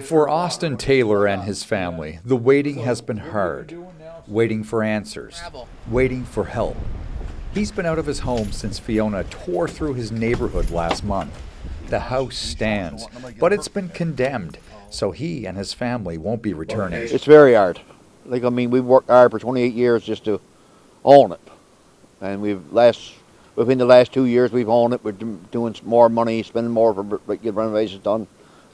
For Austin Taylor and his family, the waiting has been hard. Waiting for answers, waiting for help. He's been out of his home since Fiona tore through his neighborhood last month. The house stands, but it's been condemned, so he and his family won't be returning. It's very hard. Like, I mean, we've worked hard for 28 years just to own it. And within the last 2 years we've owned it, we're doing more money, spending more for get renovations done.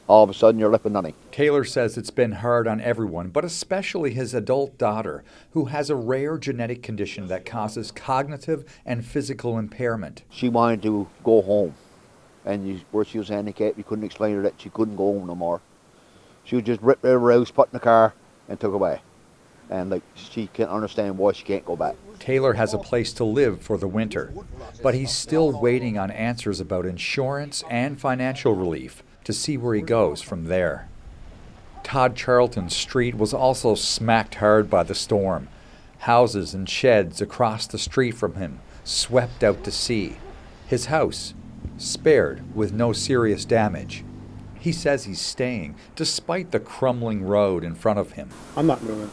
All of a sudden you're left with nothing. Taylor says it's been hard on everyone, but especially his adult daughter, who has a rare genetic condition that causes cognitive and physical impairment. She wanted to go home, and where she was handicapped, you couldn't explain to her that she couldn't go home no more. She would just rip her house, put in the car, and took away. And like, she can't understand why she can't go back. Taylor has a place to live for the winter, but he's still waiting on answers about insurance and financial relief to see where he goes from there. Todd Charlton's street was also smacked hard by the storm. Houses and sheds across the street from him swept out to sea. His house spared with no serious damage. He says he's staying despite the crumbling road in front of him. I'm not moving.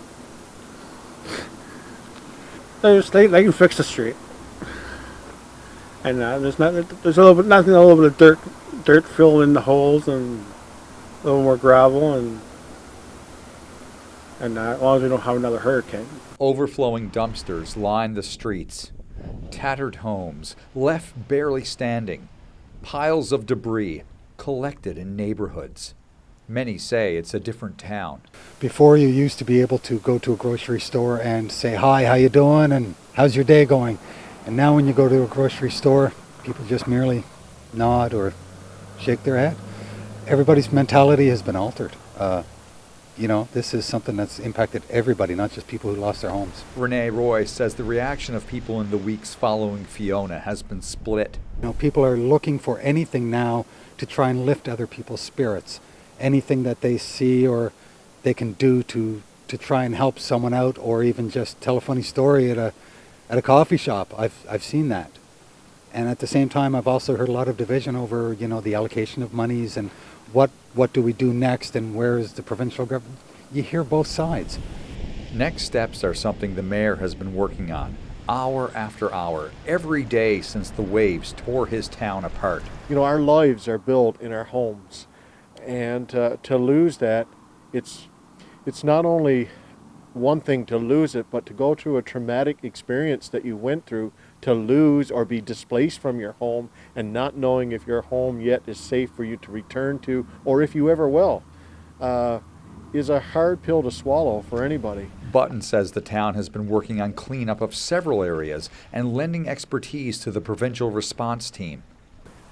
They can fix the street, and there's a little bit of dirt filled in the holes, and a little more gravel, and as long as we don't have another hurricane. Overflowing dumpsters line the streets. Tattered homes left barely standing. Piles of debris collected in neighborhoods. Many say it's a different town. Before, you used to be able to go to a grocery store and say, "Hi, how you doing? And how's your day going?" And now when you go to a grocery store, people just merely nod or shake their head. Everybody's mentality has been altered. This is something that's impacted everybody, not just people who lost their homes. Renee Roy says the reaction of people in the weeks following Fiona has been split. People are looking for anything now to try and lift other people's spirits. Anything that they see or they can do to try and help someone out, or even just tell a funny story at a coffee shop. I've seen that. And at the same time, I've also heard a lot of division over, the allocation of monies and what do we do next and where is the provincial government. You hear both sides. Next steps are something the mayor has been working on, hour after hour, every day since the waves tore his town apart. Our lives are built in our homes. And to lose that, it's not only one thing to lose it, but to go through a traumatic experience that you went through, to lose or be displaced from your home and not knowing if your home yet is safe for you to return to, or if you ever will, is a hard pill to swallow for anybody. Button says the town has been working on cleanup of several areas and lending expertise to the provincial response team.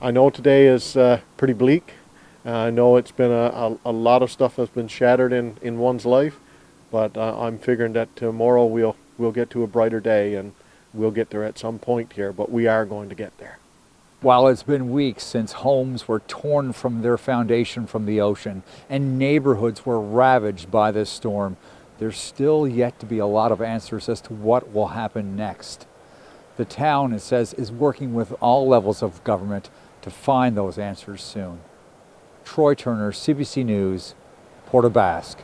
I know today is pretty bleak. I know it's been a lot of stuff that's been shattered in one's life, but I'm figuring that tomorrow we'll get to a brighter day, and we'll get there at some point here, but we are going to get there. While it's been weeks since homes were torn from their foundation from the ocean and neighborhoods were ravaged by this storm, there's still yet to be a lot of answers as to what will happen next. The town, it says, is working with all levels of government to find those answers soon. Troy Turner, CBC News, Port aux Basques.